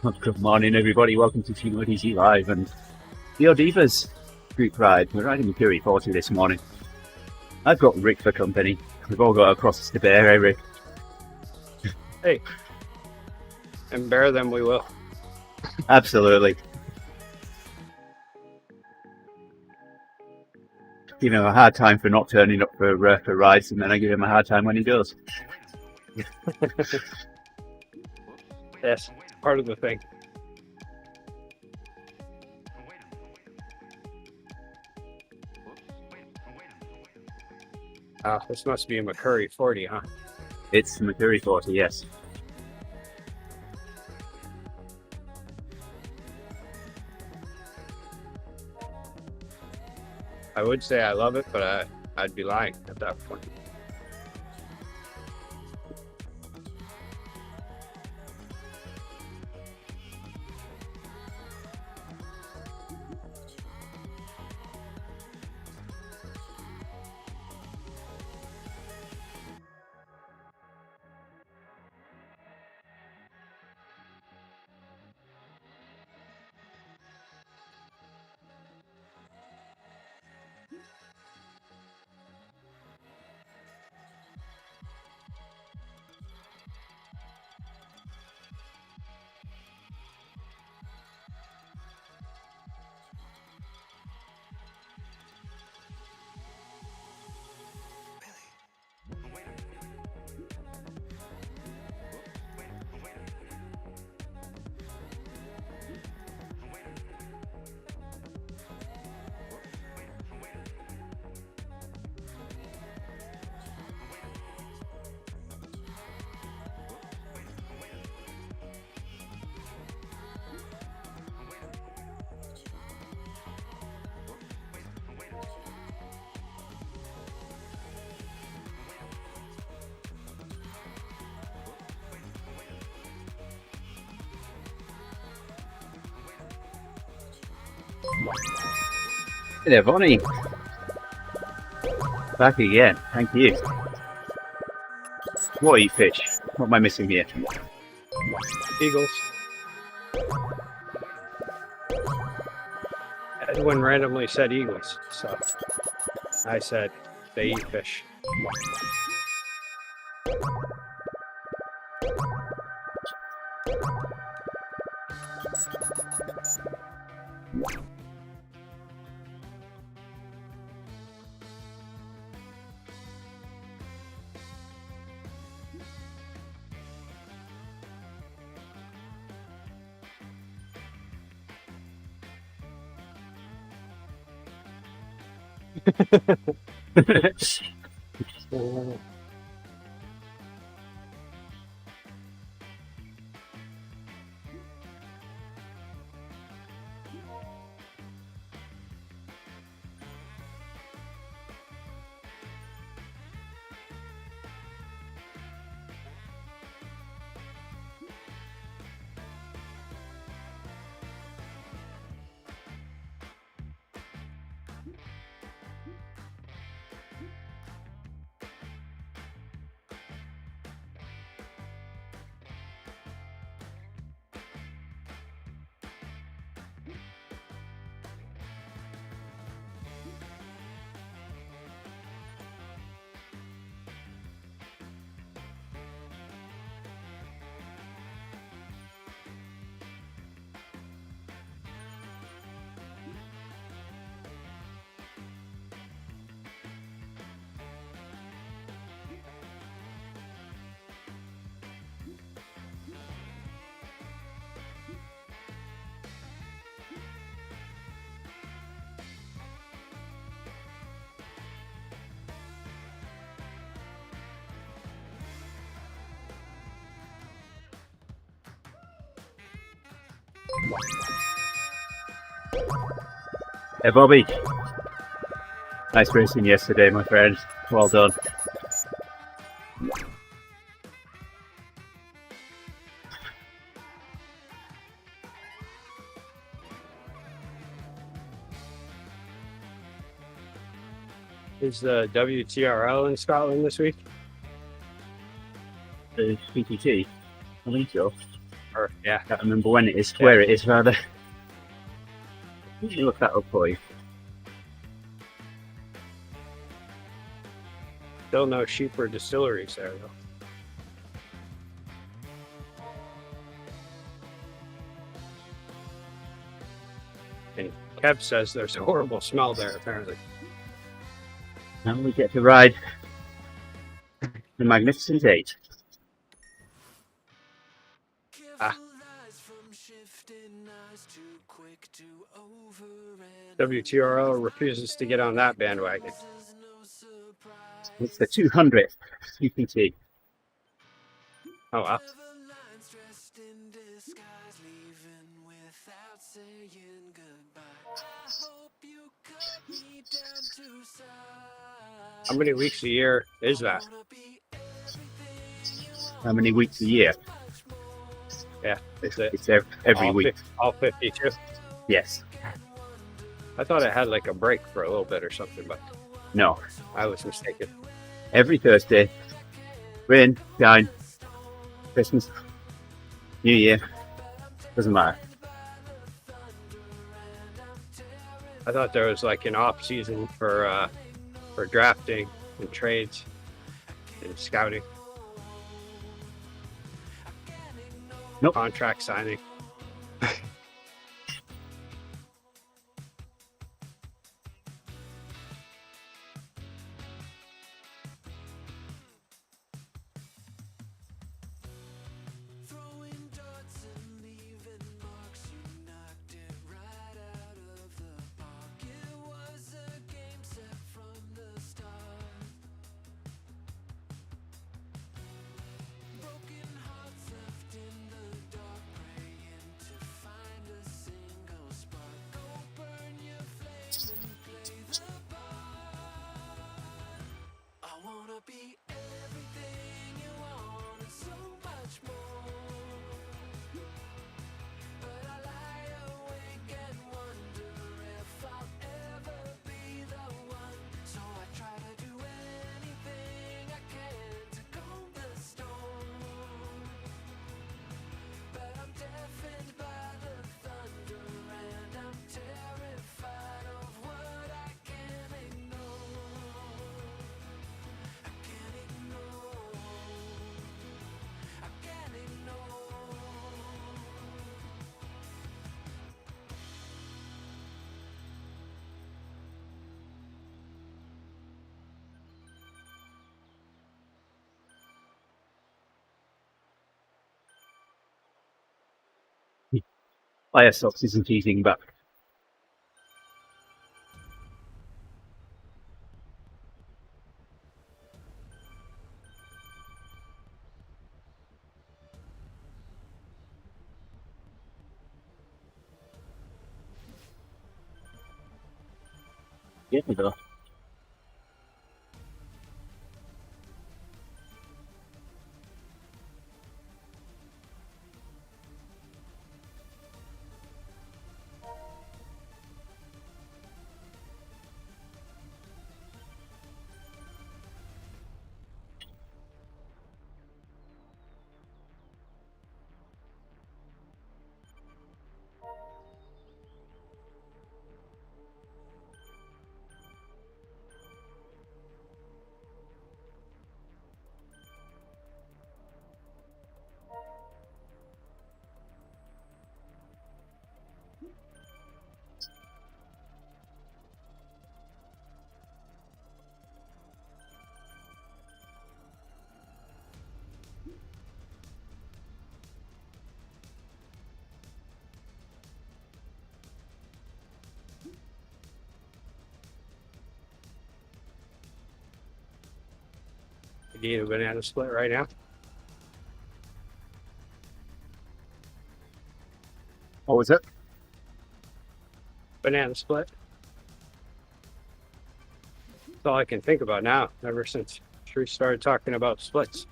Good morning, everybody. Welcome to TeamODZ Live and the ODivaZ group ride. We're riding Makuri 40 this morning. I've got Rick for company. We've all got across the bear, eh, Rick? Hey, and bear them we will. Absolutely. Give him a hard time for not turning up for rides, and then I give him a hard time when he does. Yes, part of the thing. This must be a Makuri 40, huh? It's Makuri 40, yes. I would say I love it, but I'd be lying at that point. Hey there, Bonnie. Back again. Thank you. What eat fish? What am I missing here? Eagles. Edwin randomly said eagles, so I said they eat fish. Hey, Bobby. Nice racing yesterday, my friend. Well done. Is the WTRL in Scotland this week? The PTT? I think so. Or, yeah. I can't remember when it is, where it is rather. Let me look that up for you. Still no sheep or distilleries there, though. And Kev says there's a horrible smell there, apparently. And we get to ride the Magnificent Eight. WTRO refuses to get on that bandwagon. It's the 200th UPT. Oh, wow. How many weeks a year is that? How many weeks a year? Yeah, It's every week. All 52. Yes. I thought it had like a break for a little bit or something, but No. I was mistaken. Every Thursday. Rain, shine, Christmas, New Year. Doesn't matter. I thought there was like an off season for drafting and trades and scouting. Nope. Contract signing. Fire socks isn't teasing back. Get me though. You need a banana split right now? What was it? Banana split. That's all I can think about now, ever since Tree started talking about splits.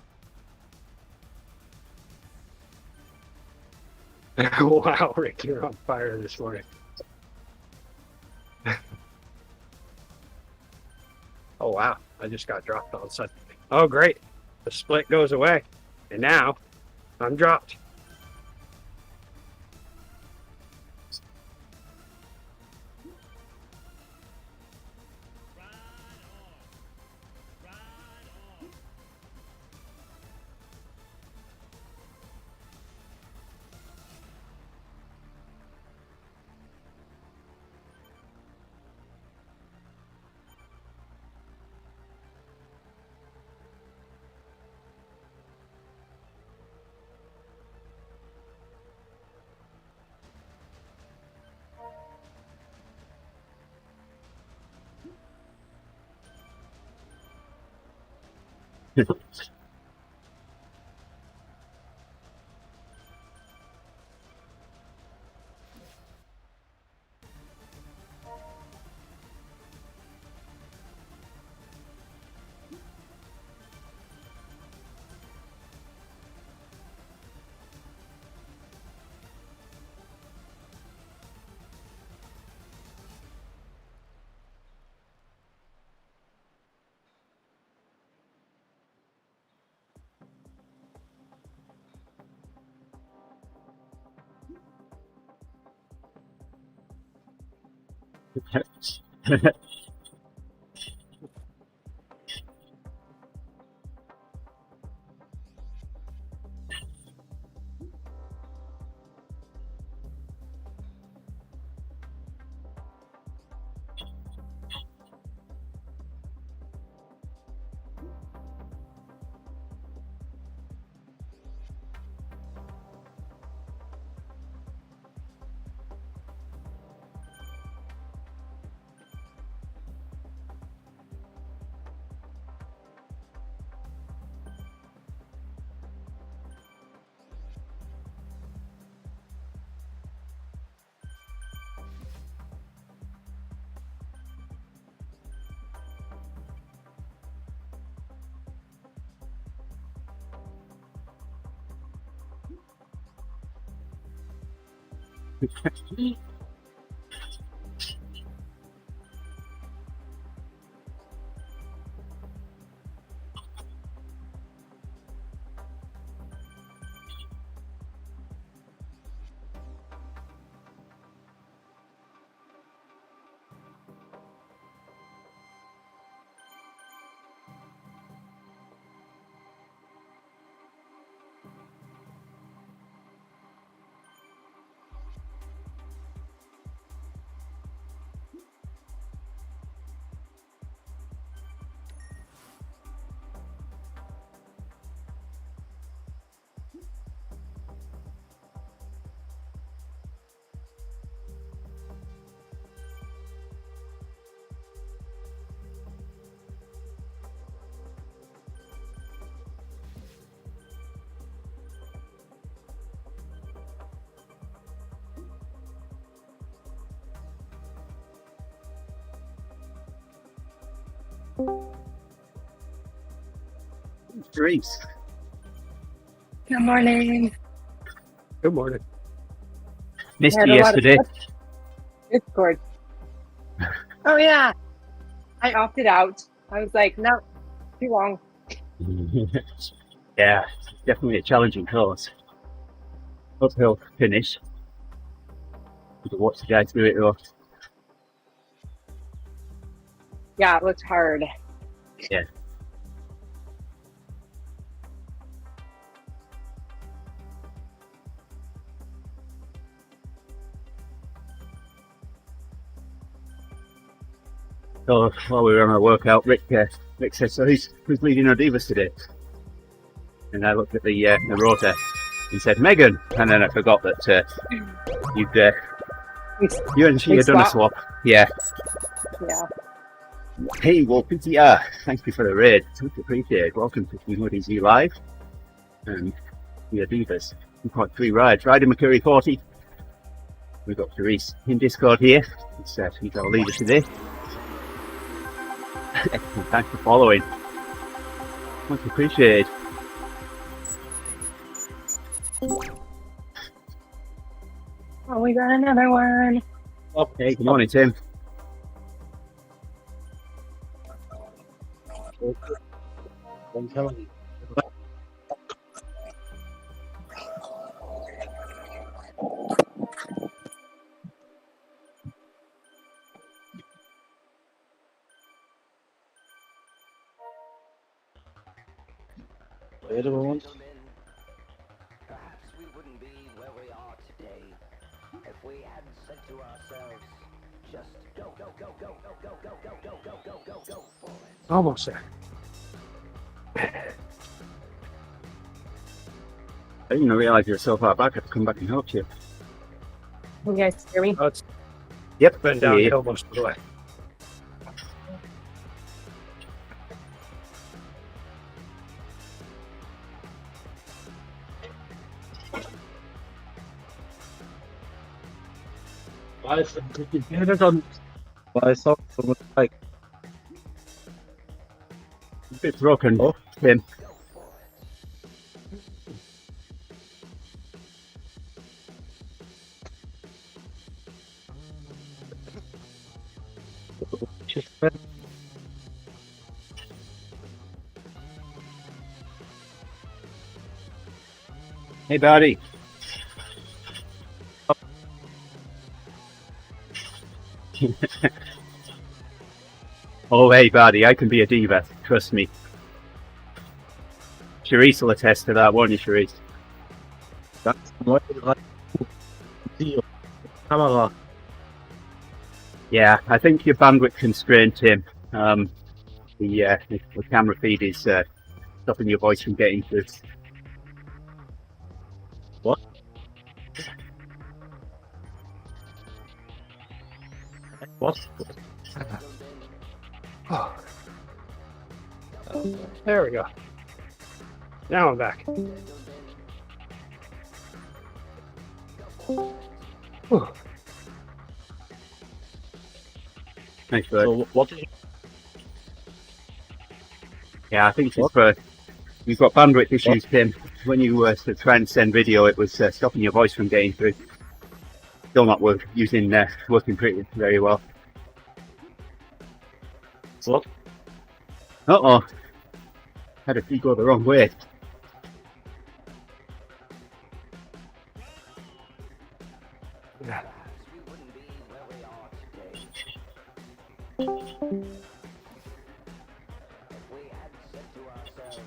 Wow, Rick, you're on fire this morning. Oh, wow. I just got dropped all of a sudden. Oh, great. The split goes away. And now I'm dropped. Reese. Good morning. Good morning. Missed Had you a lot of yesterday. Discord. Oh yeah, I opted out. I was like, no, too long. Yeah, it's definitely a challenging course. Uphill finish. You can watch the guys do it though. Yeah, it looked hard. Yeah. So while we were on our workout, Rick said, so who's leading ODivaZ today? And I looked at the rota and said, Megan. And then I forgot that you and she We had done a swapped. swap. Yeah. Yeah. Hey, well, PTR, thank you for the raid. Much appreciated. Welcome to TeamODZ Live. And the ODivaZ 2.3 rides. Riding Makuri 40. We've got Therese in Discord here. He's our leader today. Thanks for following. Much appreciated. Oh, we got another one. Hey, good morning, Tim. I'm telling you. Later, everyone. Perhaps we wouldn't be where we are today if we hadn't said to ourselves, just go, go, go, go, go, go, go, go, go, go, go, go, go for it. Almost there. I didn't even realise you were so far back. I had to come back and help you. Can you guys hear me? Oh, it's Yep. been Yeah. downhill most of the way. Weiß, ich hätte schon weiß auch so mit like A bit broken, Oh. Tim. just Hey, buddy. Oh, hey, buddy. I can be a diva. Trust me. Charisse will attest to that, won't you, Charisse? ganz neu rein. Die Kamera. Yeah, I think your bandwidth constrained, Tim. The camera feed is stopping your voice from getting through. What? There we go. Now I'm back. Whew. Thanks, bud. So what is Yeah, I think it's for you've got bandwidth issues, Tim. When you try and send video, it was stopping your voice from getting through. Still not working pretty very well. what? Uh-oh. Had a few go the wrong way. We wouldn't be where we are today if we had said to ourselves,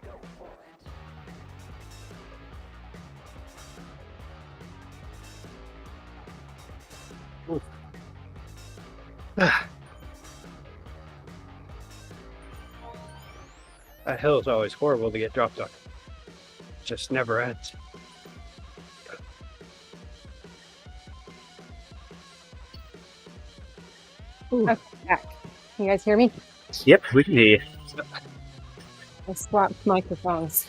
go for it. That hill is always horrible to get dropped on. Just never ends. Okay, back. Can you guys hear me? Yep, we can hear you. I swapped microphones.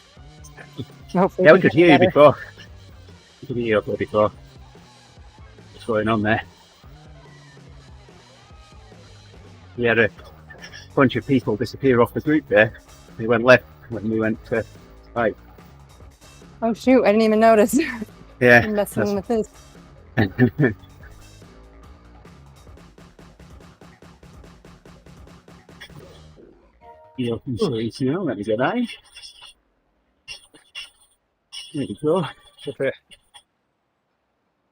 Hopefully Yeah, we can could hear you better. before. We could hear you okay before. What's going on there? We had a bunch of people disappear off the group there. They went left when we went right. Oh shoot, I didn't even notice. Yeah. I'm messing with this. You know, let me get that. There you go.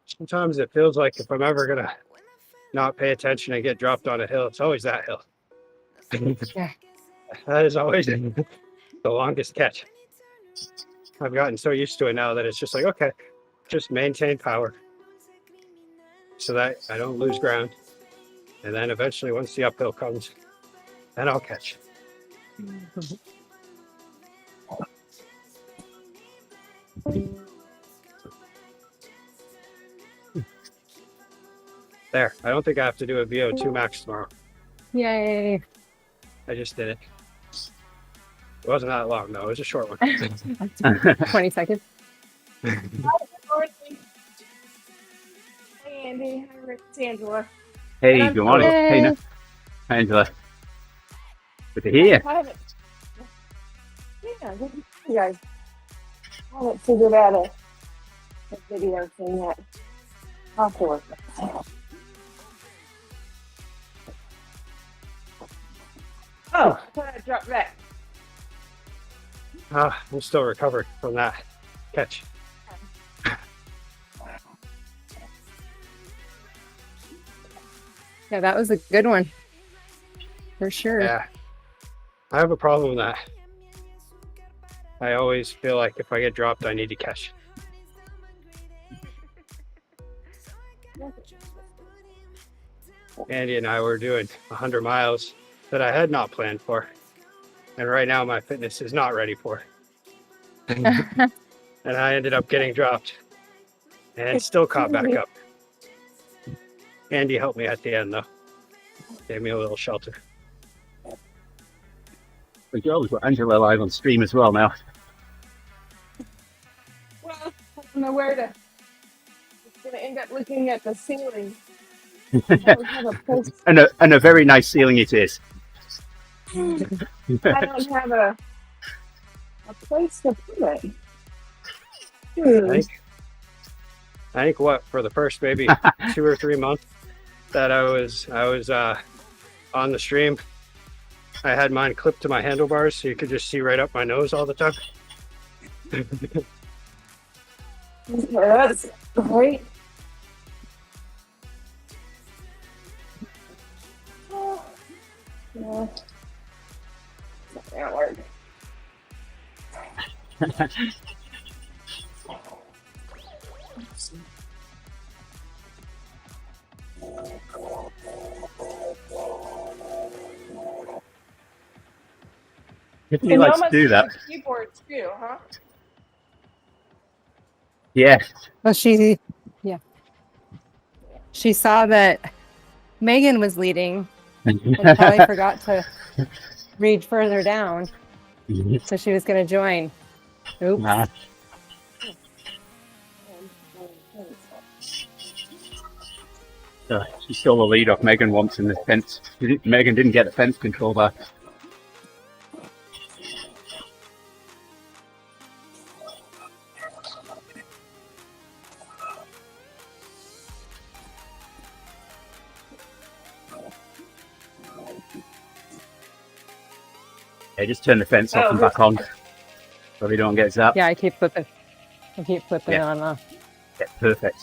Sometimes it feels like if I'm ever gonna not pay attention and get dropped on a hill, it's always that hill. Yeah. That is always the longest catch. I've gotten so used to it now that it's just like, okay, just maintain power so that I don't lose ground. And then eventually, once the uphill comes, then I'll catch. There. I don't think I have to do a VO2 max tomorrow. Yay. I just did it. It wasn't that long, though. It was a short one. 20 seconds. Hey, Andy. Hi, Rick. It's Angela. Hey, good morning. Hey, Hey. Angela. Good to hear you. I haven't. Yeah, good to see you guys. I haven't figured out a video thing yet. I'll have to work with it. Oh, I thought I dropped back. I'm still recovering from that catch. Yeah, that was a good one. For sure. Yeah. I have a problem with that. I always feel like if I get dropped, I need to catch. Andy and I were doing 100 miles that I had not planned for. And right now my fitness is not ready for. And I ended up getting dropped and still caught back up. Andy helped me at the end though. Gave me a little shelter. We've always got Angela live on stream as well now. Well, I don't know where to gonna end up looking at the ceiling. I don't have a place. And a very nice ceiling it is. I don't have a place to put it. I think what for the first maybe 2 or 3 months that I was on the stream, I had mine clipped to my handlebars so you could just see right up my nose all the time. That's great. Yeah. It's not gonna work. Tiffany likes to do that. Keyboards too, huh? Yeah. Well, she saw that Megan was leading and probably forgot to read further down. So she was going to join. Oops. Nah. So she stole the lead off Megan once in the fence. Megan didn't get the fence control back. Yeah, just turn the fence off and back on so we don't get zapped. Yeah, I keep flipping. Yeah. On. Yeah, perfect.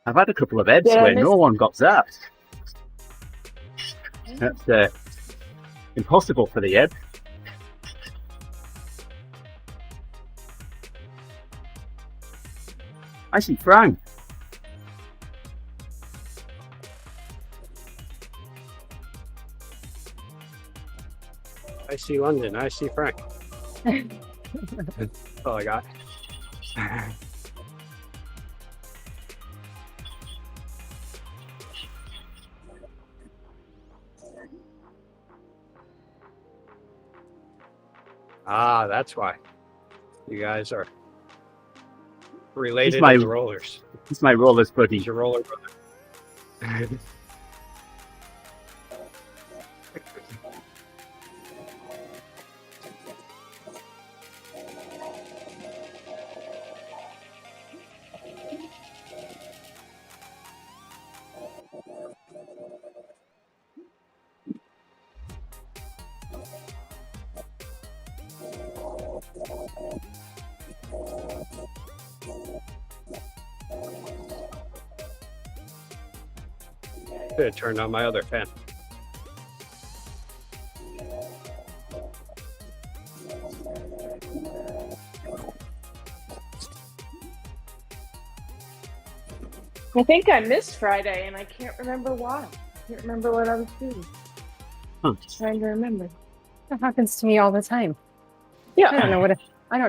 I've had a couple of heads Did I where miss- no one got zapped. That's impossible for the head. I see Frank. I see London. I see Frank. That's all I got. Ah, that's why you guys are related my- to the rollers. He's my rollers buddy. He's your roller brother. Should have turned on my other fan. I think I missed Friday and I can't remember why. I can't remember what I was doing. Huh. Trying to remember. That happens to me all the time. Yeah. I don't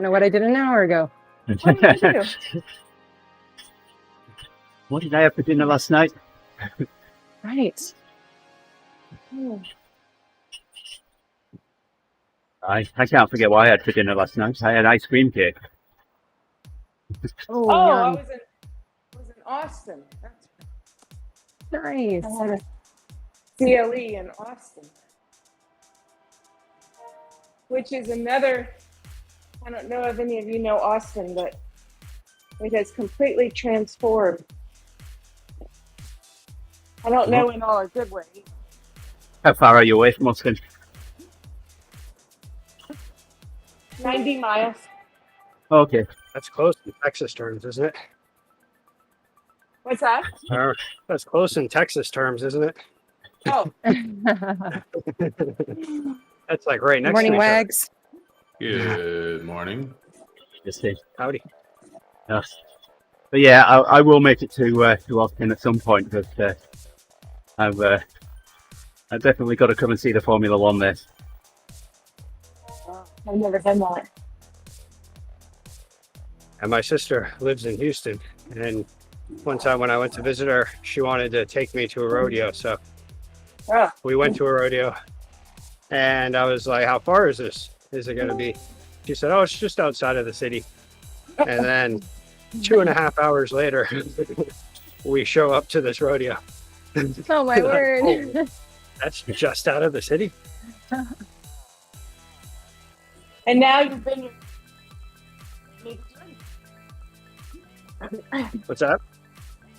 know what I did an hour ago. What did you do? What did I have for dinner last night? Right. Hmm. I can't forget what I had for dinner last night. I had ice cream cake. Oh, I yum. was in Austin. That's Nice. I had a CLE in Austin, which is another. I don't know if any of you know Austin, but it has completely transformed. I don't know in all a good way. How far are you away from Austin? 90 miles. Okay. That's close in Texas terms, isn't it? What's that? That's close in Texas terms, isn't it? Oh, That's like right next Morning, to each other. Wags. Good morning. Just see. Howdy. Yes. But yeah, I will make it to Austin at some point. But I've definitely got to come and see the Formula One there. I've never done that. And my sister lives in Houston. And one time when I went to visit her, she wanted to take me to a rodeo. So Oh, we went to a rodeo. And I was like, how far is this? Is it going to be? She said, oh, it's just outside of the city. And then 2.5 hours later, we show up to this rodeo. Oh my Like, word. oh, that's just out of the city. And now you've been. What's that?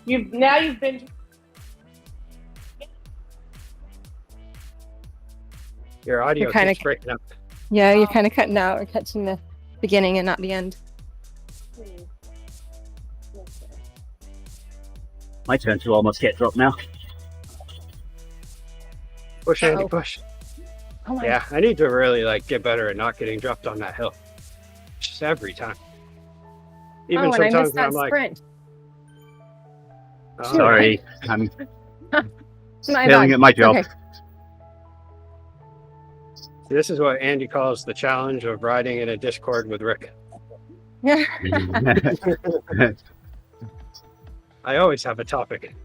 You've been. Your audio You're kinda- keeps breaking up. Yeah, you're kind of cutting out or catching the beginning and not the end. My turn to almost get dropped now. Push, Andy, Uh-oh. push. Oh my. Yeah, I need to really like get better at not getting dropped on that hill. Just every time. Even Oh, and I sometimes missed when that I'm like, sprint. oh, Sorry, I'm My failing bad. at my job. Okay. this is what Andy calls the challenge of riding in a Discord with Rick. Yeah. I always have a topic.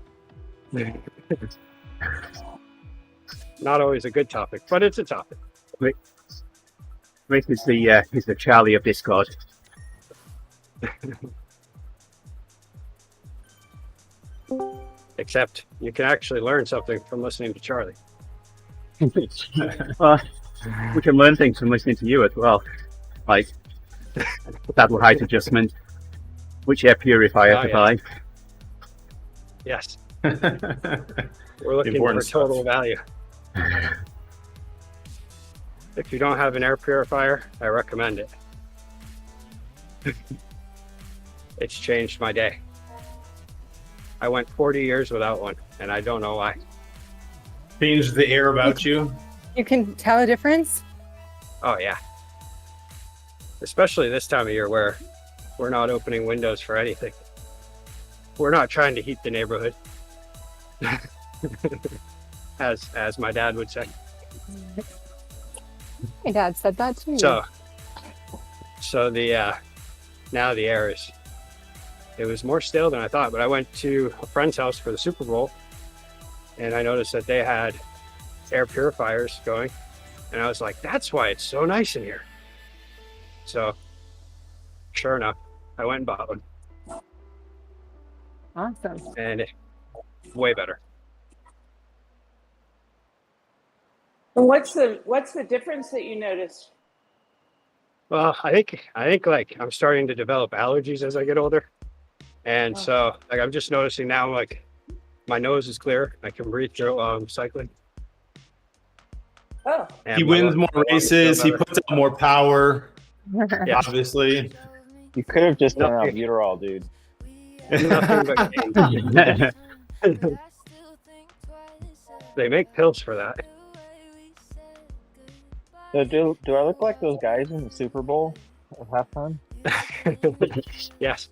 Not always a good topic, but it's a topic. Rick is the Charlie of Discord. Except you can actually learn something from listening to Charlie. Well, we can learn things from listening to you as well, like saddle height adjustment, which air purifier Oh, to yeah. buy. Yes, we're looking for Important stuff. total value. If you don't have an air purifier, I recommend it. It's changed my day. I went 40 years without one, and I don't know why. Change the air about you. You can tell a difference? Oh, yeah. Especially this time of year where we're not opening windows for anything. We're not trying to heat the neighborhood. as my dad would say. My dad said that too. So the now the air is, it was more stale than I thought, but I went to a friend's house for the Super Bowl and I noticed that they had air purifiers going and I was like, that's why it's so nice in here. So sure enough, I went and bought one Awesome. and way better. And what's the difference that you noticed? Well, I think like I'm starting to develop allergies as I get older. And Oh. so like I'm just noticing now like my nose is clear. I can breathe through while I'm cycling. Oh, And He my wins lungs- more my lungs feel races. He better. puts out more power. Yeah. Obviously. You could have just done Nothing. albuterol, dude. Nothing but gains. They make pills for that. So do I look like those guys in the Super Bowl at halftime? Yes.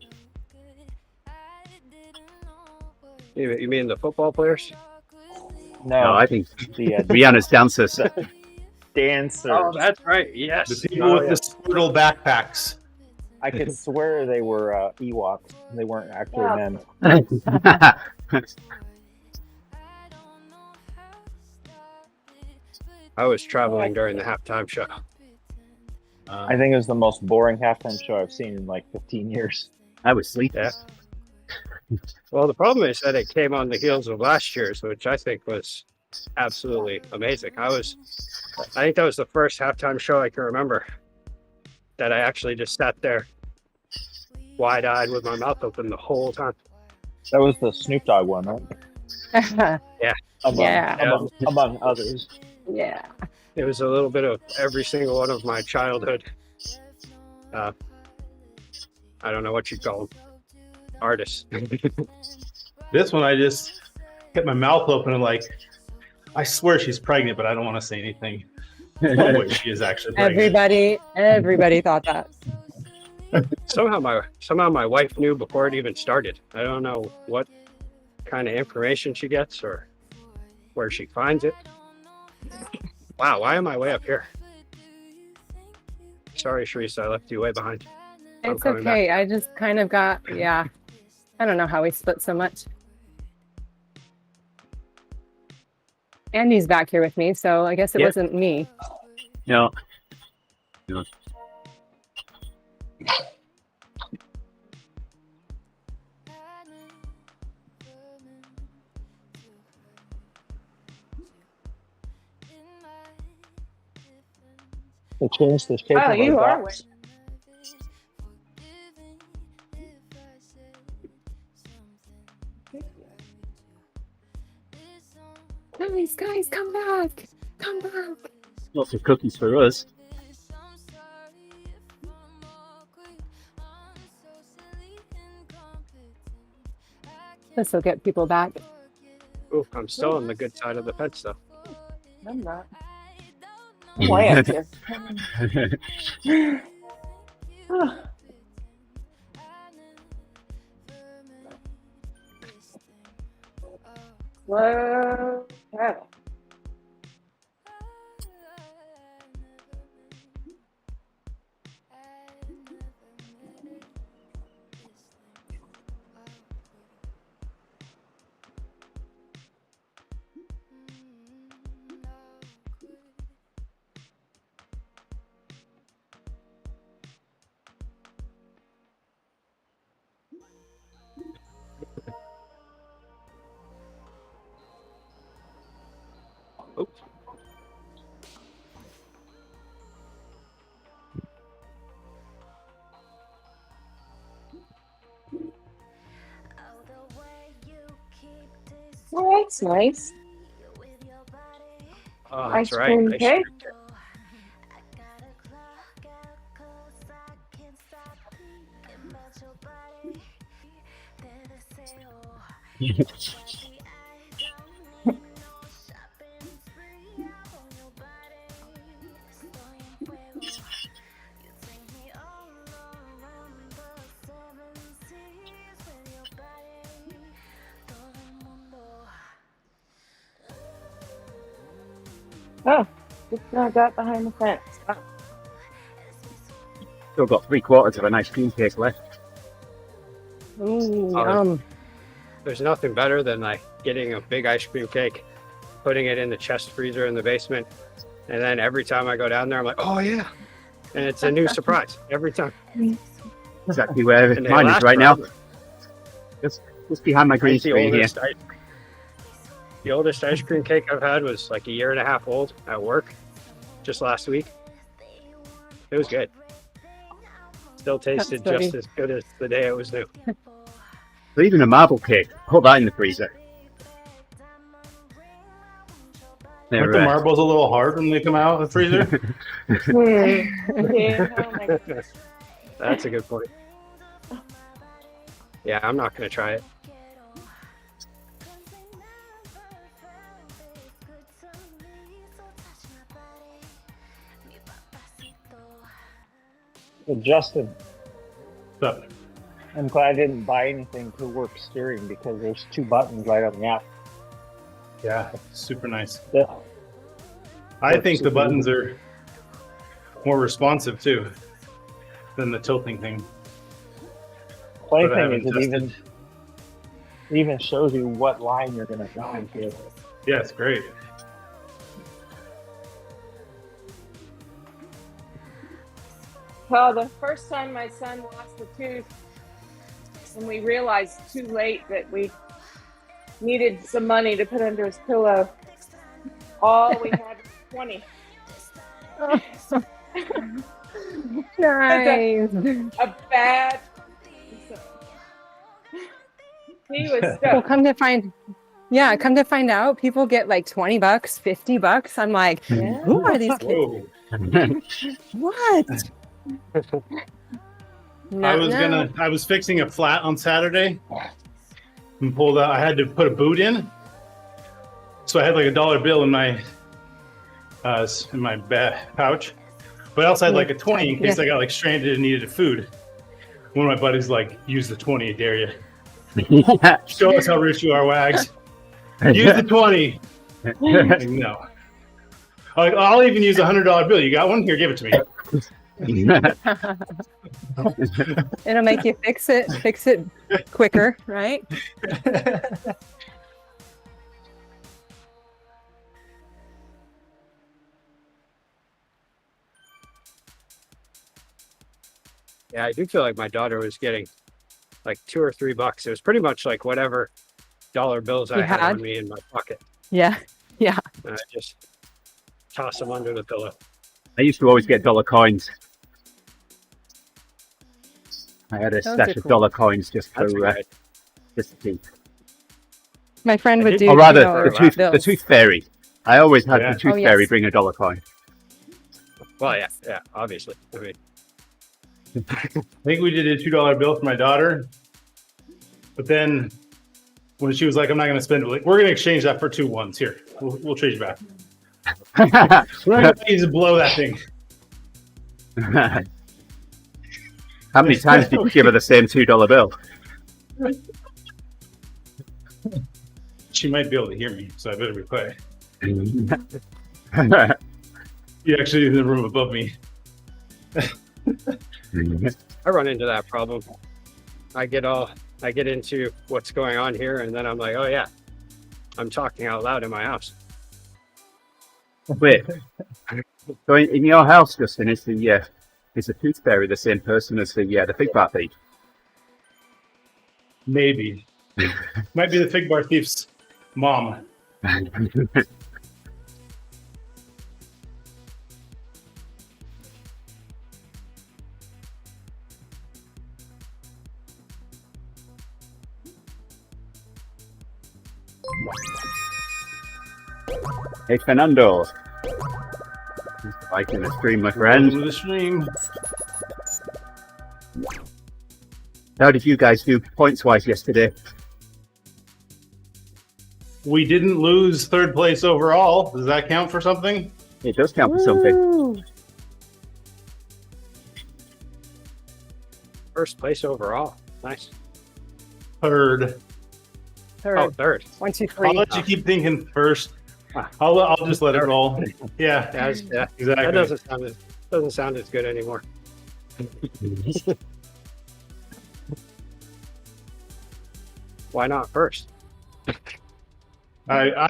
You mean the football players? No, I think the Rihanna's dancers. dancers. Oh, that's right. Yes. The people with the Squirtle backpacks. I could swear they were Ewoks. They weren't actually Yeah. men. I was traveling during the halftime show. I think it was the most boring halftime show I've seen in like 15 years. I was sleeping. Yeah. Well, the problem is that it came on the heels of last year's, which I think was absolutely amazing. I think that was the first halftime show I can remember that I actually just sat there wide-eyed with my mouth open the whole time. That was the Snoop Dogg one, right? Among, Yeah. among others. Yeah. It was a little bit of every single one of my childhood. I don't know what you'd call them. Artists. This one, I just kept my mouth open and like, I swear she's pregnant, but I don't want to say anything. Oh, wait, she is actually pregnant. Everybody thought that. Somehow my wife knew before it even started. I don't know what kind of information she gets or where she finds it. Wow, why am I way up here? Sorry, Sharice, I left you way behind. I'm It's coming okay. I just kind of got, yeah. I don't know how we split so much. Andy's back here with me, so I guess it Yeah. wasn't me. No. They changed the shape Oh, of you my are box. Guys, come back. Come back. Lots of cookies for us. This will get people back. Ooh, I'm still on the good side of the fence though. I'm not. I'm way up here. Slow paddle. Oops. Oh, that's nice. Oh, Ice that's right. cream Ice cake. cream. Oh, just now got behind the fence. Oh, Still got 3/4 of an ice cream cake left. Ooh, Oh, yum. There's nothing better than like getting a big ice cream cake, putting it in the chest freezer in the basement, and then every time I go down there, I'm like, oh yeah, and it's a new surprise every time. Exactly where And they mine is last right now. forever. Just behind my green That's screen here. The oldest ice cream cake I've had was like 1.5 years old at work, just last week. It was good. Still tasted That's just as good as the day it was new. So even a marble cake, put that in the freezer. Aren't the marbles a little hard when they come out of the freezer? yeah, oh my God. That's a good point. Yeah, I'm not going to try it. But Justin, So, I'm glad I didn't buy anything to work steering because there's 2 buttons right on the app. yeah, super nice. Yeah. I think the buttons are more responsive too than the tilting thing. Funny But I thing is, haven't it even shows you what line you're going to go into. Yeah, it's great. Well, the first time my son lost a tooth, and we realized too late that we needed some money to put under his pillow, all we had was 20. Nice. A bad. He was Well, stuck. come to find out, people get like $20, $50. I'm like, Yeah. who are these kids? Whoa. What? I was fixing a flat on Saturday and pulled out, I had to put a boot in. So I had like $1 bill in my pouch. But I also had like a 20 in case I got like stranded and needed food. One of my buddies like, use the 20, I dare you. Show us how rich you are, Wags. Use the 20. Like, no. Like, I'll even use a $100 bill. You got one? Here, give it to me. It'll make you fix it quicker, right? Yeah, I do feel like my daughter was getting like $2 or $3. It was pretty much like whatever dollar bills I had on me in my pocket. Yeah. Yeah. And I just toss them under the pillow. I used to always get dollar coins. I had a Those stash are of cool. dollar coins just That's for great. just to keep. My friend would do. Or rather, you know, the bills. tooth fairy. I always had Yeah. the tooth Oh, fairy yes. bring a dollar coin. Well, yeah, obviously. I mean, I think we did a $2 bill for my daughter. But then when she was like, I'm not going to spend it, like, we're going to exchange that for 2 ones. Here, we'll trade you back. We're not going to blow that thing. How many times did you give her the same $2 bill? She might be able to hear me, so I better be quiet. You actually in the room above me. I run into that problem. I get into what's going on here, and then I'm like, oh yeah, I'm talking out loud in my house. Wait. So in your house, Justin, is the tooth fairy the same person as the fig bar thief? Maybe. Might be the fig bar thief's mom. Hey, Fernando. Liking the stream, my friend. Welcome to the stream. How did you guys do points-wise yesterday? We didn't lose 3rd place overall. Does that count for something? It does count for something. Woo! First place overall. Nice. 3rd. Third. Oh, third. 1, 2, I'll 3. let you keep thinking first. I'll just let it roll. Yeah, Yeah, exactly. that doesn't sound as good anymore. Why not first? I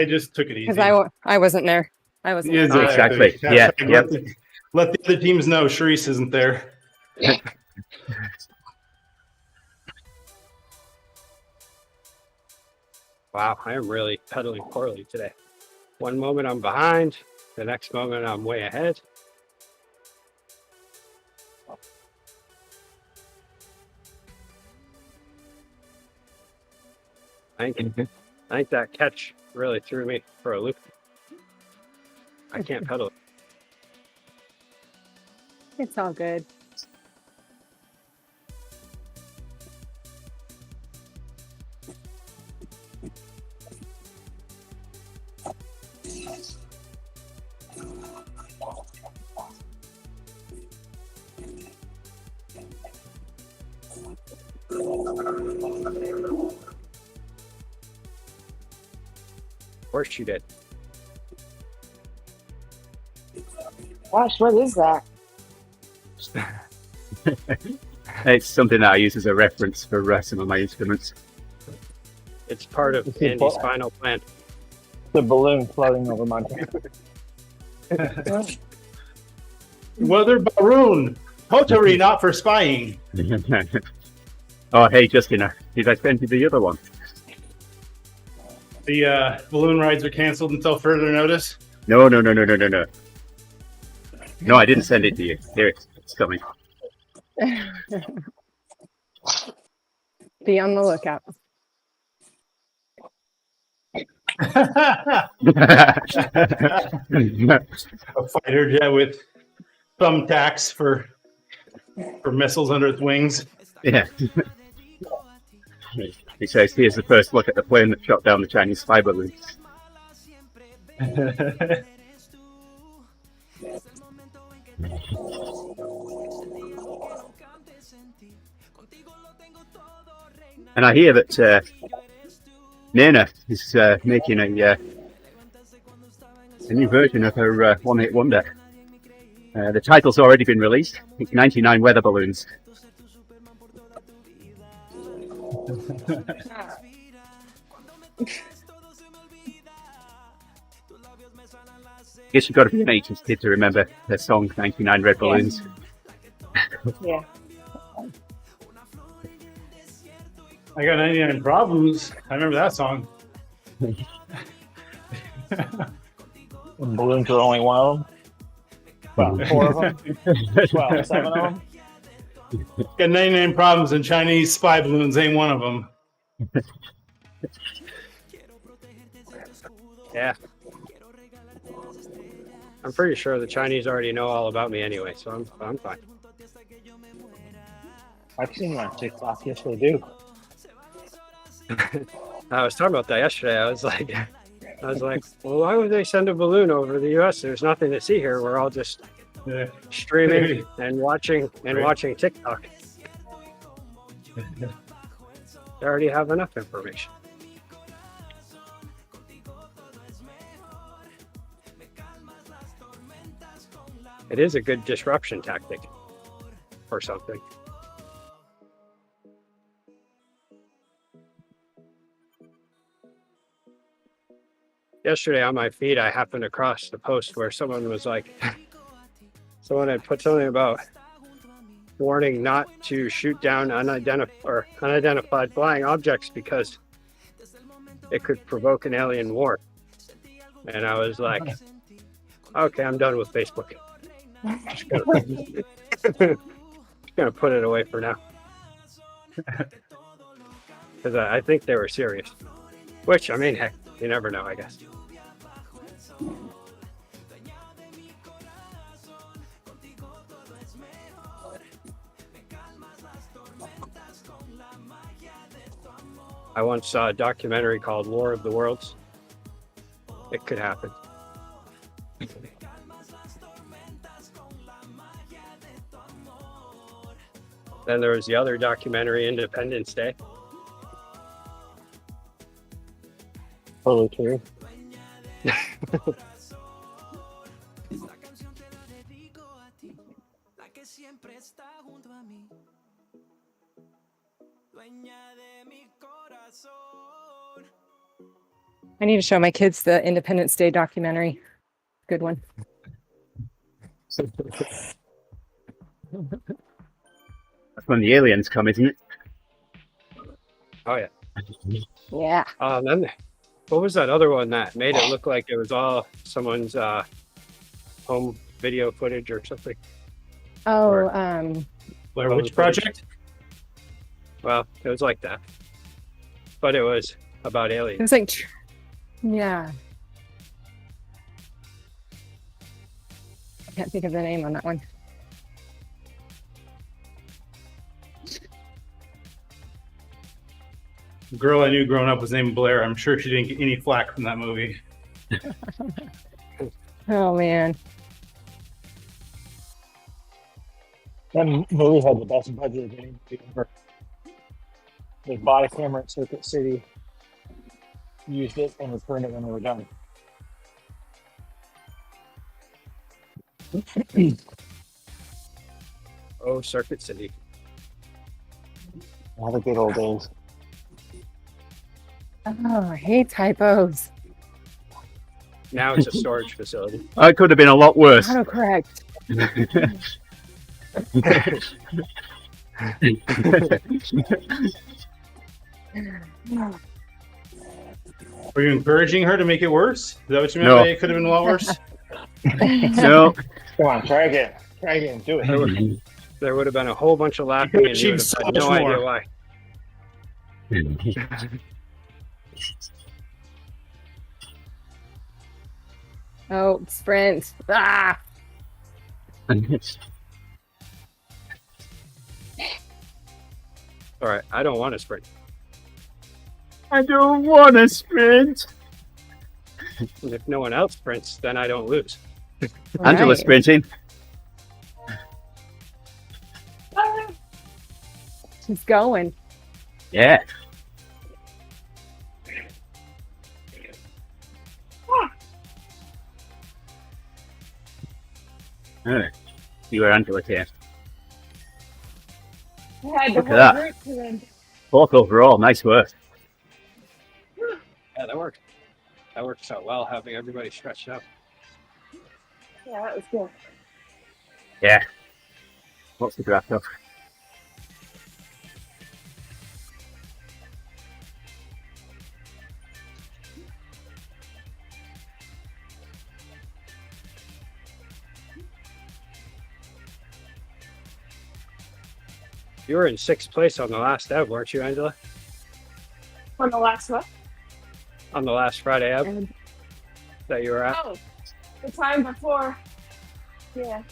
just took it easy. Because I wasn't there. I wasn't. Yeah, there. Exactly. Yeah, yep. Let the other teams know Sharice isn't there. Wow, I am really pedaling poorly today. One moment I'm behind, the next moment I'm way ahead. I think that catch really threw me for a loop. I can't pedal. It's all good. Of course you did. Gosh, what is that? It's something that I use as a reference for some of my instruments. It's part of Andy's final plan. The balloon floating over my Weather Baroon. Pottery not for spying. Oh, hey, Justin, did I send you the other one? The balloon rides are canceled until further notice. No. No, I didn't send it to you. Here, it's coming. Be on the lookout. A fighter jet with thumbtacks for missiles under its wings. Yeah. He says, here's the first look at the plane that shot down the Chinese spy balloon. And I hear that Nena is making a new version of her one-hit wonder. The title's already been released. It's 99 Weather Balloons. Guess you've got to be an 80s kid to remember the song 99 Red Balloons. Yeah. I got 99 problems. I remember that song. And balloons are only one of them. Well, 4 of them. Well, 7 of them. Got 99 problems, and Chinese spy balloons ain't one of them. Yeah. I'm pretty sure the Chinese already know all about me anyway, so I'm fine. I've seen them on TikTok. Yes, they do. I was talking about that yesterday. I was like, well, why would they send a balloon over the U.S.? There's nothing to see here. We're all just streaming and watching TikTok. They already have enough information. It is a good disruption tactic or something. Yesterday on my feed, I happened across the post where someone was like, someone had put something about warning not to shoot down unidentified flying objects because it could provoke an alien war. And I was like, okay, I'm done with Facebook. Just gonna put it away for now. Because I think they were serious. Which, I mean, heck, you never know, I guess. I once saw a documentary called War of the Worlds. It could happen. Then there was the other documentary, Independence Day. Totally true. I need to show my kids the Independence Day documentary. Good one. That's when the aliens come, isn't it? Oh, yeah. Yeah. Then what was that other one that made it look like it was all someone's home video footage or something? Oh, Blair Witch Project? Well, it was like that. But it was about it aliens. was like, yeah. I can't think of the name on that one. The girl I knew growing up was named Blair. I'm sure she didn't get any flack from that movie. Oh, man. That movie had the best budget of any movie ever. They bought a camera at Circuit City, used it, and returned it when they were done. Oh, Circuit City. All the good old days. Oh, I hate typos. Now it's a storage facility. It could have been a lot worse. Autocorrect. Were you encouraging her to make it worse? Is that what you meant No. by it could have been a lot worse? No. Come on, try again. Try again. Do it. There would have been a whole bunch of laughing and you would have So had much no more. idea why. Oh, sprint. Ah! All right, I don't want to sprint. I don't want to sprint. And if no one else sprints, then I don't lose. Angela's Right. sprinting. She's going. Yeah. Alright. See where Angela came. I had Look the at whole that. group to them. Fourth overall. Nice work. Yeah, that worked. That works out well, having everybody stretched out. Yeah, that was good. Yeah. What's the draft of? You were in 6th place on the last ebb, weren't you, Angela? On the last one? On the last Friday ebb that you were at? Oh, the time before. Yeah.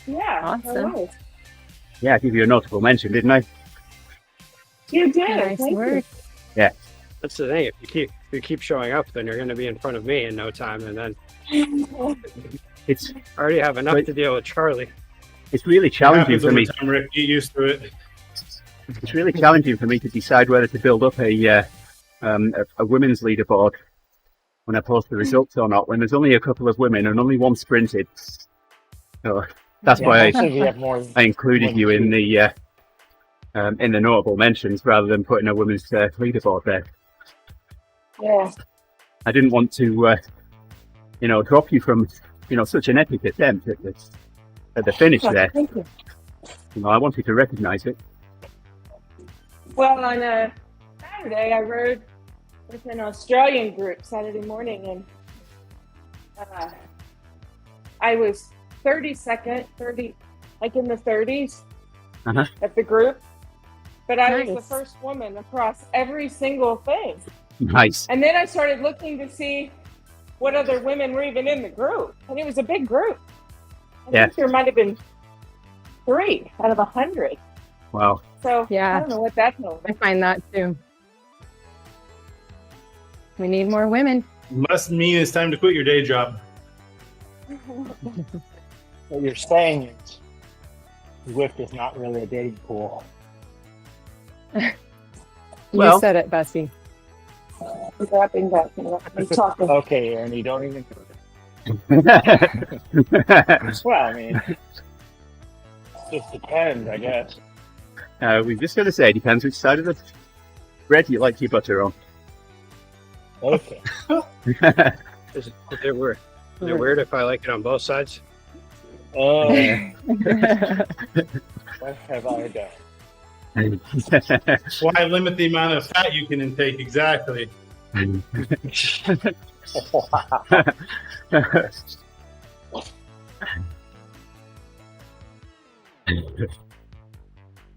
Yeah. Awesome. I was. Yeah, I give you a notable mention, didn't I? You did. Nice Thank work. That's the thing. If you keep showing up, then you're going to be in front of me in no time, and then It's I already have enough But- to deal with Charlie. it's really challenging for me. Time, Rick. Get used to it. It's really challenging for me to decide whether to build up a women's leaderboard when I post the results or not. When there's only a couple of women and only one sprinted, so that's why mostly we have more. I included you in the notable mentions rather than putting a women's leaderboard there. Yeah. I didn't want to, drop you from, such an epic attempt at the finish there. Thank you. I wanted to recognise it. Well, on Saturday, I rode with an Australian group Saturday morning, and I was 32nd, like in the 30s Uh-huh. of the group. But I was Nice. the first woman across every single thing. Nice. And then I started looking to see what other women were even in the group. And it was a big group. I Yeah. think there might have been 3 out of 100. Wow. So Yeah. I don't know what that's all I find that too. We need more women. Must mean it's time to quit your day job. What you're saying is, Zwift is not really a dating pool. Well- You said it, Bessie. Wrapping back and talking. Okay, Aaron, you don't even. Well, Well, I mean, it just depends, I guess. we've just got to say, depends which side of the bread you like your butter on. Okay. Is it weird if I like it on both sides? Oh, what have I done? Why limit the amount of fat you can intake? Exactly.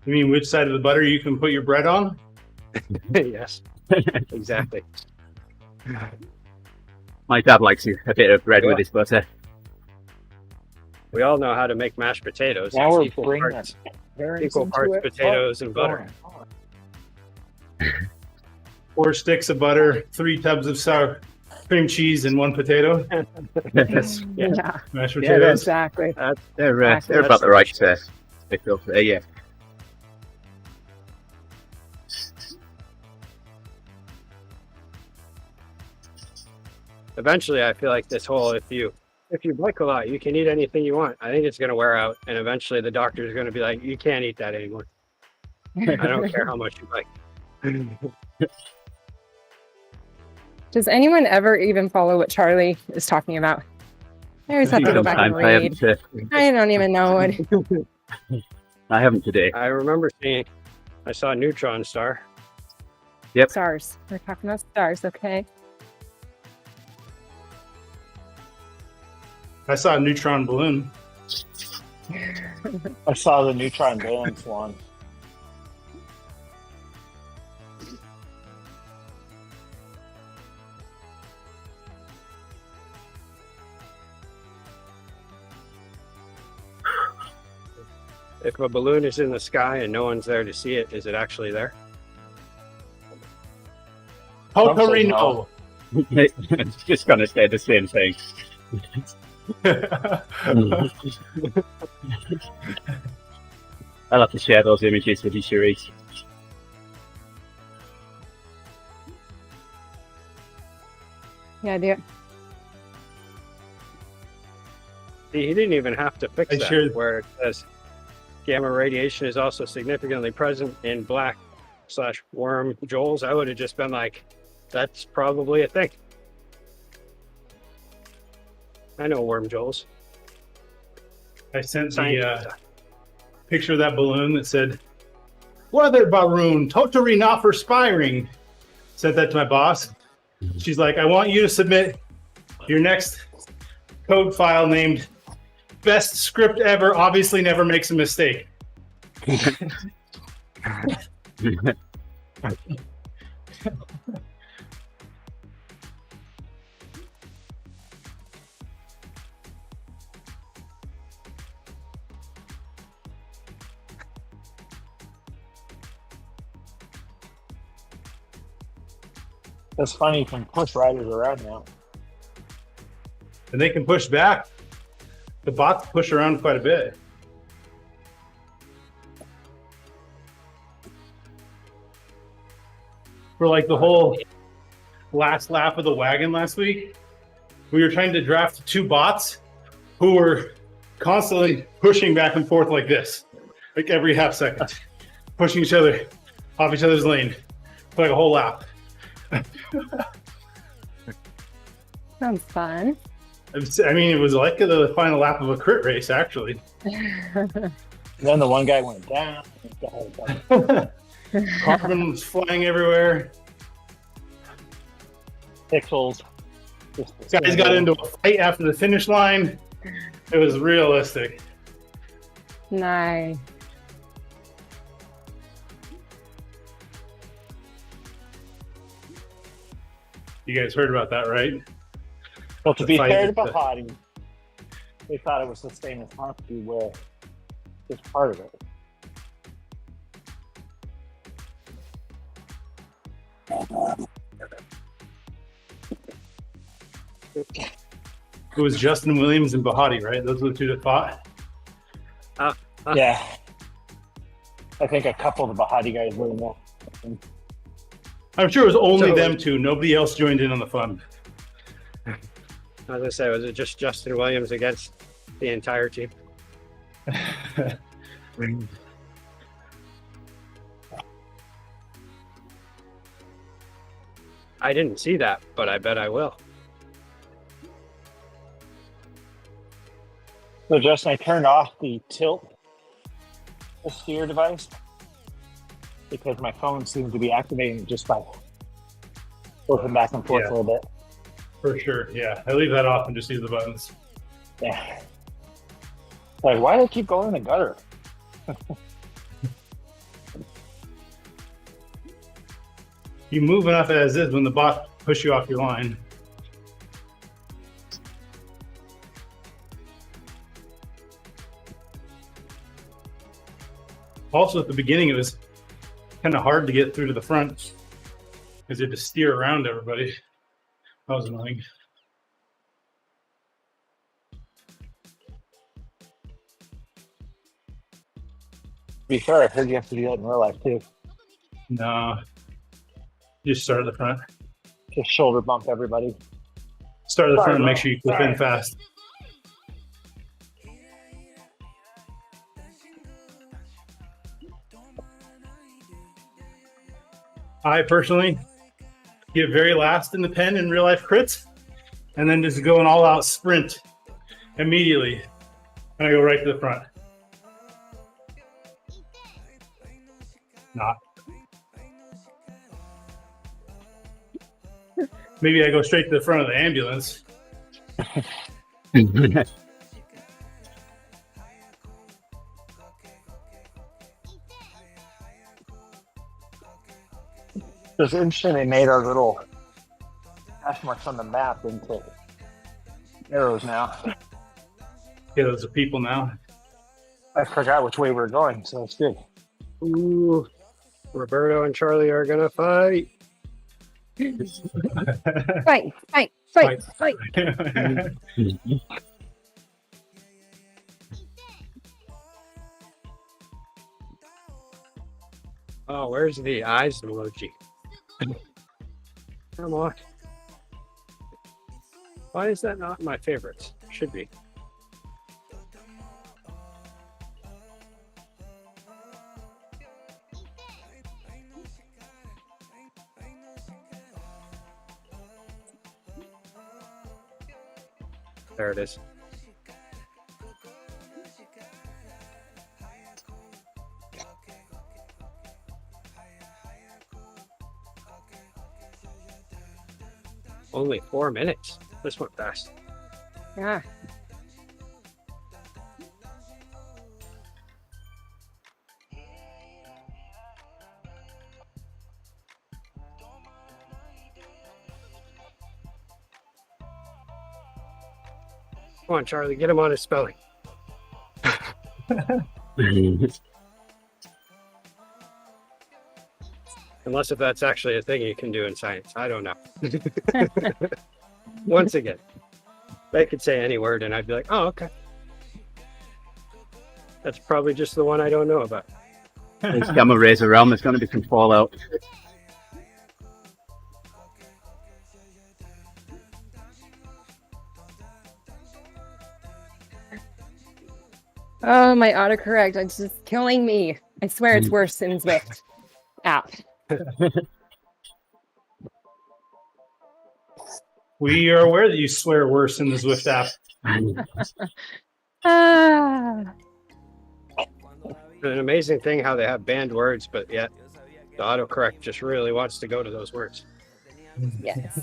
You mean which side of the butter you can put your bread on? Yes, exactly. My dad likes a bit of bread with his butter. We all know how to make mashed potatoes. Now It's we're equal bringing parts, Parents equal into parts it. potatoes and butter. 4 sticks of butter, 3 tubs of sour cream cheese, and 1 potato. Yes. Yeah, Mashed Yeah, potatoes. exactly. They're Exactly. about the right thick up there, yeah. Eventually, I feel like this whole if you bike a lot, you can eat anything you want. I think it's going to wear out, and eventually the doctor is going to be like, you can't eat that anymore. I don't care how much you bike. Does anyone ever even follow what Charlie is talking about? I always have to go back and Sometimes I read. haven't, I don't even know what. I haven't today. I remember I saw a neutron star. Stars. We're talking about stars, okay? I saw a neutron balloon. I saw the neutron valence one. If a balloon is in the sky and no one's there to see it, is it actually there? Potorino. It's just going to say the same thing. I'll have to share those images with you, Cherise. Yeah, I do. See, he didn't even have to fix I that, shared- where it says gamma radiation is also significantly present in black/worm joels. I would have just been like, that's probably a thing. I know worm joels. I sent the Science. picture of that balloon that said, "Weather balloon, totally not for spiring." Sent that to my boss. She's like, "I want you to submit your next code file named best script ever. Obviously, never makes a mistake." That's funny. You can push riders around now. And they can push back. The bots push around quite a bit. For like the whole last lap of the wagon last week, we were trying to draft 2 bots who were constantly pushing back and forth like this, like every half second, pushing each other off each other's lane for like a whole lap. Sounds fun. I mean, it was like the final lap of a crit race, actually. And then the one guy went down. The whole time. Carbon was flying everywhere. Pixels. Guys got into a fight after the finish line. It was realistic. Nice. You guys heard about that, right? Well, to The be fight fair to with the- Bahati, they thought it was the same as hockey, where it's part of it. It was Justin Williams and Bahati, right? Those were the 2 that fought. Yeah. I think a couple of the Bahati guys were more. I'm sure it was only So- them 2. Nobody else joined in on the fun. As I say, was it just Justin Williams against the entire team? I didn't see that, but I bet I will. So, Justin, I turned off the tilt steer device because my phone seemed to be activating just by flipping back and forth Yeah. a little bit. For sure, yeah. I leave that off and just use the buttons. Yeah. Like, why do they keep going in the gutter? You move enough as is when the bot push you off your line. Also, at the beginning, it was kind of hard to get through to the front because you had to steer around everybody. That was annoying. To be fair, I heard you have to do that in real life too. No, you just start at the front. Just shoulder bump everybody. Start at the Sorry, front and make bro. sure you clip in fast. I personally get very last in the pen in real life crits, and then just go an all out sprint immediately. And I go right to the front. Not. Maybe I go straight to the front of the ambulance. It's interesting they made our little hash marks on the map into arrows now. Yeah, those are people now. I forgot which way we were going, so it's good. Ooh, Roberto and Charlie are gonna fight. Fight, fight, fight, fight. Oh, where's the eyes emoji? Come on. Why is that not my favorites? Should be. There it is. Only 4 minutes. This went fast. Yeah. Come on, Charlie, get him on his spelling. Unless if that's actually a thing you can do in science. I don't know. Once again, they could say any word and I'd be like, oh, okay. That's probably just the one I don't know about. There's gamma rays around. There's going to be some fallout. Oh, my autocorrect. It's just killing me. I swear it's worse in Zwift app. We are aware that you swear worse in the Zwift app. Ah. An amazing thing how they have banned words, but yet the autocorrect just really wants to go to those words. Yes.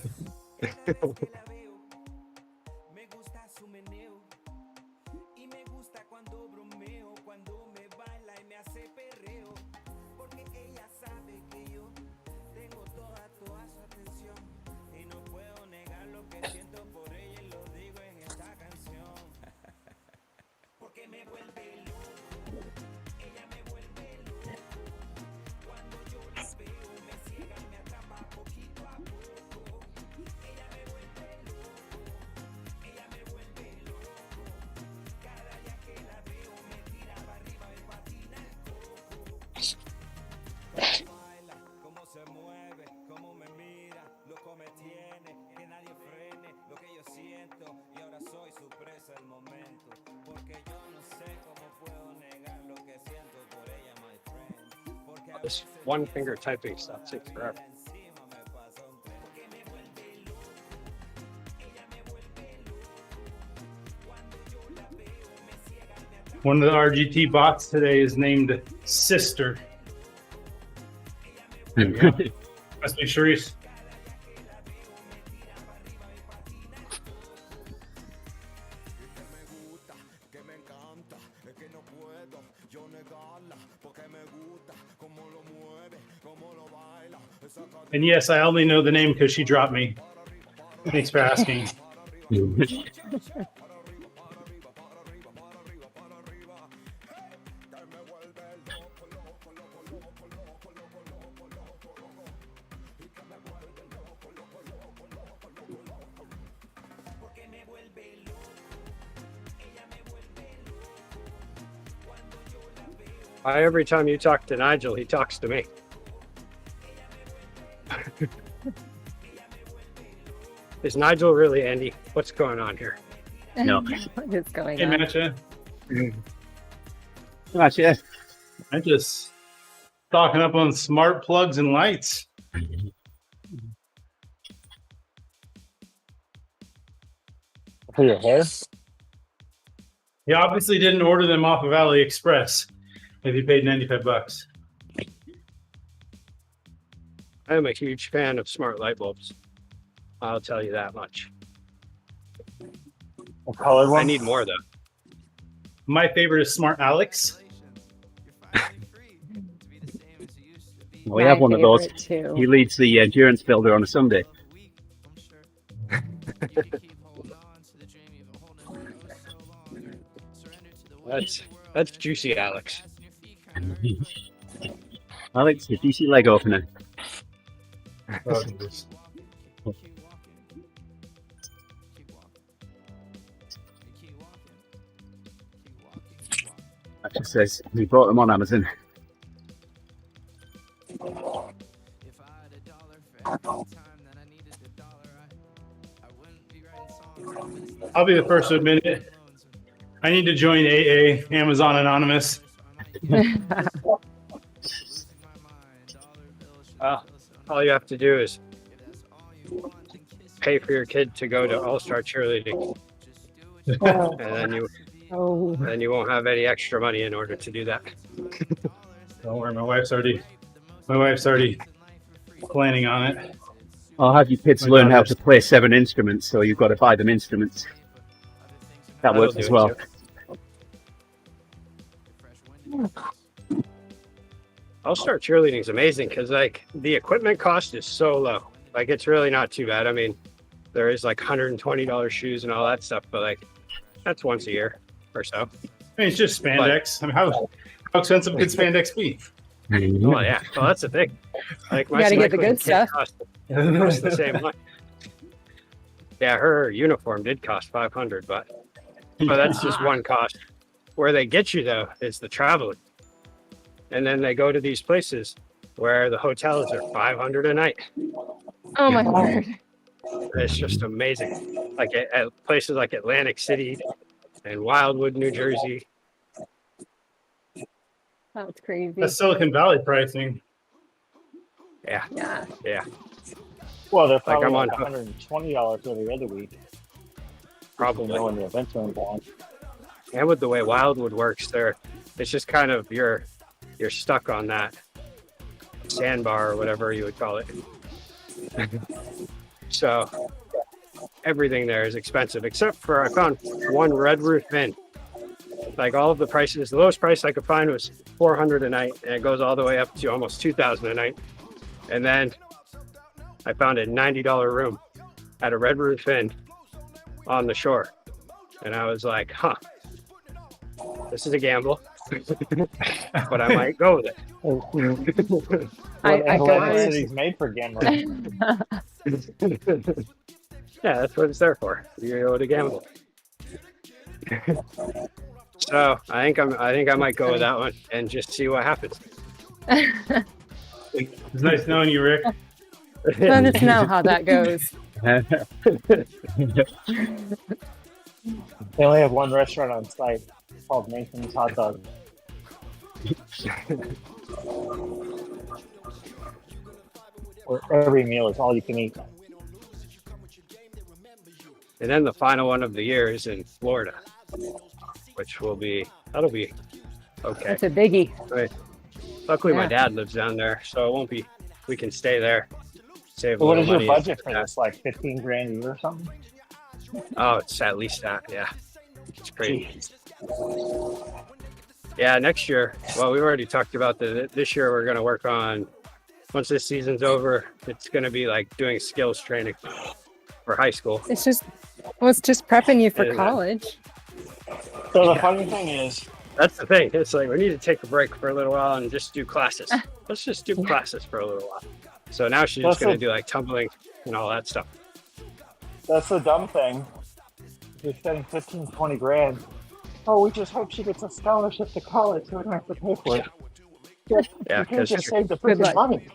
This one finger typing stuff takes forever. One of the RGT bots today is named Sister. Must be Sharice. And yes, I only know the name because she dropped me. Thanks for asking. Every time you talk to Nigel, he talks to me. Is Nigel really Andy? What's going on here? No. What is going Hey, on? Matcha. Gotcha. I'm just stocking up on smart plugs and lights. For your hair? He obviously didn't order them off of AliExpress if he paid $95. I am a huge fan of smart light bulbs. I'll tell you that much. A colored one? I need more though. My favorite is Smart Alex. We have one of those. favorite too. He leads the endurance builder on a Sunday. That's juicy, Alex. Alex, the DC leg opener. Oh, geez. That just says we bought them on Amazon. I'll be the first to admit it. I need to join AA, Amazon Anonymous. All you have to do is pay for your kid to go to All-Star cheerleading, and then you won't have any extra money in order to do that. Don't worry, my wife's already planning on it. I'll have your kids learn how to play 7 instruments, so you've got to buy them instruments. That works as well. All-Star cheerleading is amazing because like the equipment cost is so low. Like it's really not too bad. I mean, there is like $120 shoes and all that stuff, but like That's once a year or so. I mean, it's just spandex. I mean, how expensive could spandex be? Oh yeah, well that's the thing. Like You gotta get the cycling good kit stuff. cost the same much. Yeah, her uniform did cost $500, but that's just one cost. Where they get you though is the traveling, and then they go to these places where the hotels are $500 a night. Oh my word. It's just amazing. Like at places like Atlantic City and Wildwood, New Jersey. That's crazy. That's Silicon Valley pricing. Yeah, Yeah. yeah, Well, they're Like, probably I'm like on- $120 every other week. probably. When the events are involved. And with the way Wildwood works, it's just kind of you're stuck on that sandbar or whatever you would call it. So everything there is expensive, except for I found one Red Roof Inn. Like all of the prices, the lowest price I could find was $400 a night, and it goes all the way up to almost $2,000 a night. And then I found a $90 room at a Red Roof Inn on the shore, and I was like, "Huh, this is a gamble, but I might go with it." I Atlantic go. City's made for gambling. Yeah, that's what it's there for. You're able to gamble. So I think I might go with that one and just see what happens. It's nice knowing you, Rick. Let us know how that goes. They only have one restaurant on site called Nathan's Hot Dog. Where every meal is all you can eat. And then the final one of the year is in Florida, which that'll be okay. That's a biggie. Luckily, my Yeah. dad lives down there, so it won't be. We can stay there. Save a But what little is your money. budget for this? Like 15 grand a year or something? Oh, it's at least that. Yeah, it's crazy. Jeez. Yeah, next year. Well, we already talked about this year. We're going to work on, once this season's over, it's going to be like doing skills training for high school. It's just prepping you for Yeah. college. So the funny thing is, That's the thing. It's like we need to take a break for a little while and just do classes. Let's just do classes for a little while. So now she's just That's going a- to do like tumbling and all that stuff. that's the dumb thing. You're spending 15, 20 grand. Oh, we just hope she gets a scholarship to college so we don't have to pay for it. Yeah, you can't because just save the Good freaking luck. money.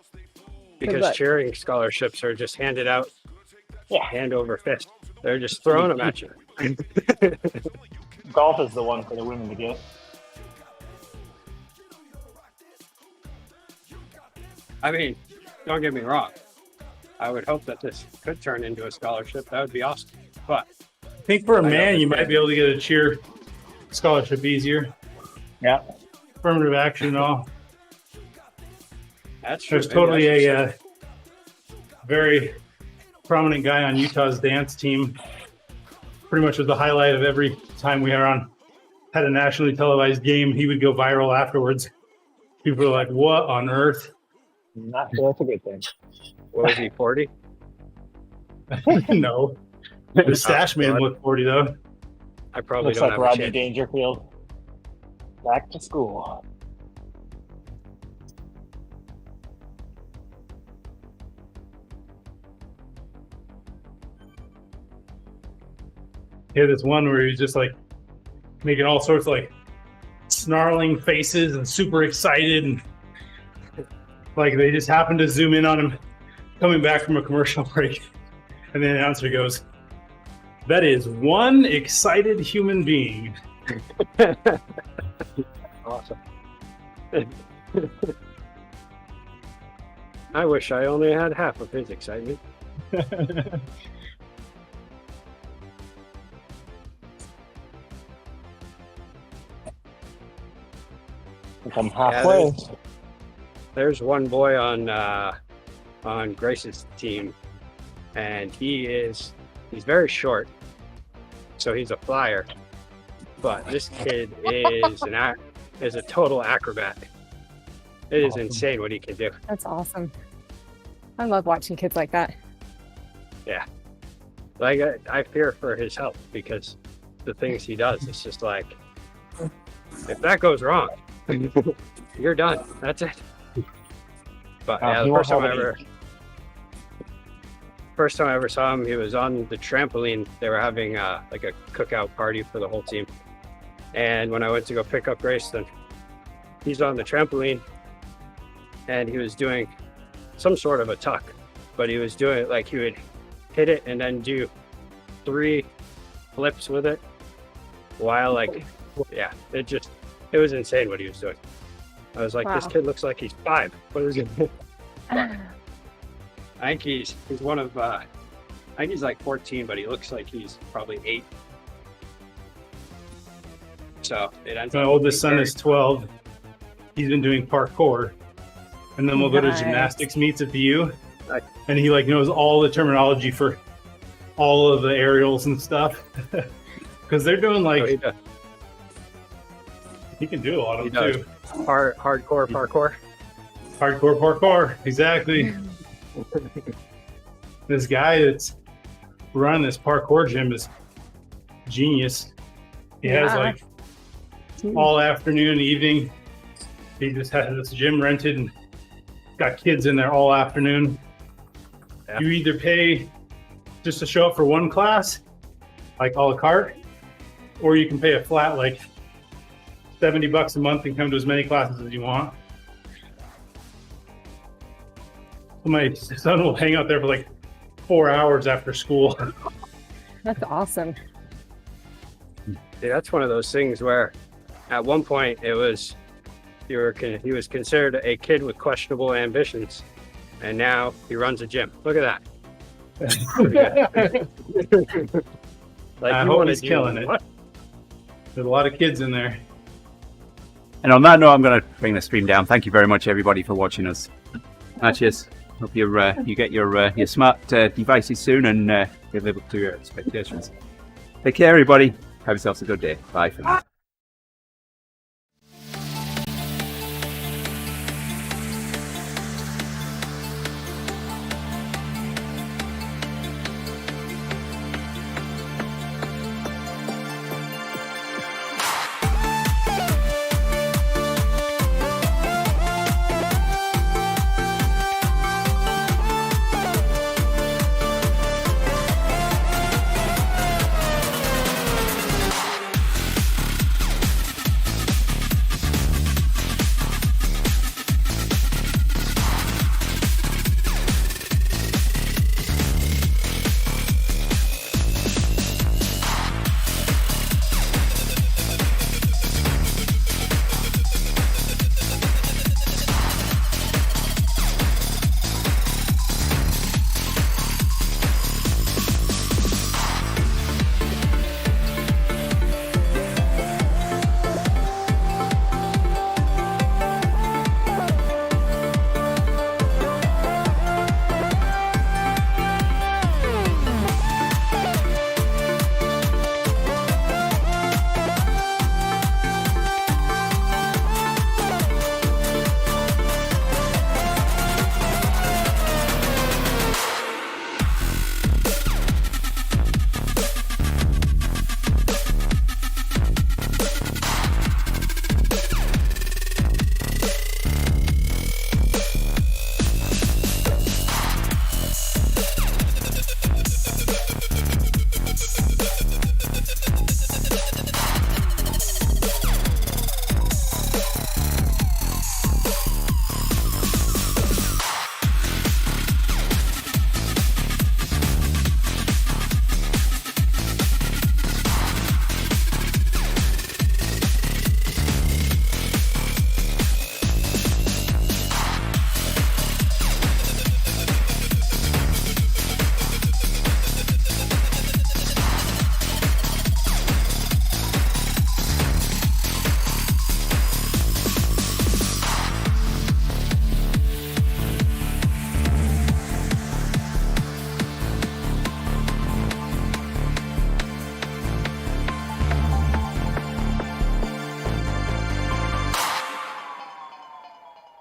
luck. cheering scholarships are just handed out Yeah. hand over fist. They're just throwing them at you. Golf is the one for the women to get. I mean, don't get me wrong. I would hope that this could turn into a scholarship. That would be awesome. But I think for a I know man, you that's might right. be able to get a cheer scholarship easier. Yeah. Affirmative action and all. that's true. There's Maybe I totally should a very prominent guy on Utah's dance team. Pretty much was the highlight of every time we had a nationally televised game. He would go viral afterwards. People were like, "What on earth?" Not sure that's a good thing. What was he, 40? No, the stash made him look 40 though. I probably Looks don't like have a Rodney chance. Dangerfield. Back to school. He had this one where he was just like making all sorts of like snarling faces and super excited, and like they just happened to zoom in on him coming back from a commercial break, and the announcer goes, "That is one excited human being." Awesome. I wish I only had half of his excitement. I'm halfway. There's one boy on Grace's team, and he's very short, so he's a flyer. But this kid is a total acrobat. It is Awesome. insane what he can do. That's awesome. I love watching kids like that. Like I fear for his health because the things he does. It's just like, if that goes wrong, you're done. That's it. But yeah, the first time I ever saw him, he was on the trampoline. They were having like a cookout party for the whole team. And when I went to go pick up Grayston, he's on the trampoline and he was doing some sort of a tuck, but he was doing it like he would hit it and then do 3 flips with it while like, yeah, it was insane what he was doing. I was like, Wow. This kid looks like he's 5. What is it? I think he's one of, I think he's like 14, but he looks like he's probably 8. So it ends My up oldest being son very- is 12. He's been doing parkour, and then we'll go to Nice. gymnastics meets at the U, Nice. and he like knows all the terminology for all of the aerials and stuff, because they're doing Oh, he like does. he can do a lot He of them does. too. Hardcore parkour. Hardcore parkour, exactly. This guy that's running this parkour gym is genius. He has Yeah. like all afternoon, evening. He just has this gym rented and got kids in there all afternoon. Yeah. You either pay just to show up for one class, like a la carte, or you can pay a flat like $70 a month and come to as many classes as you want. My son will hang out there for like 4 hours after school. That's awesome. Yeah, that's one of those things where at one point it was he was considered a kid with questionable ambitions, and now he runs a gym. Look at that. Like I you hope want to he's do killing it. what? There's a lot of kids in there. And on that note, I'm going to bring the stream down. Thank you very much, everybody, for watching us. Cheers. Hope you get your smart devices soon and live up to your expectations. Take care, everybody. Have yourselves a good day. Bye for now.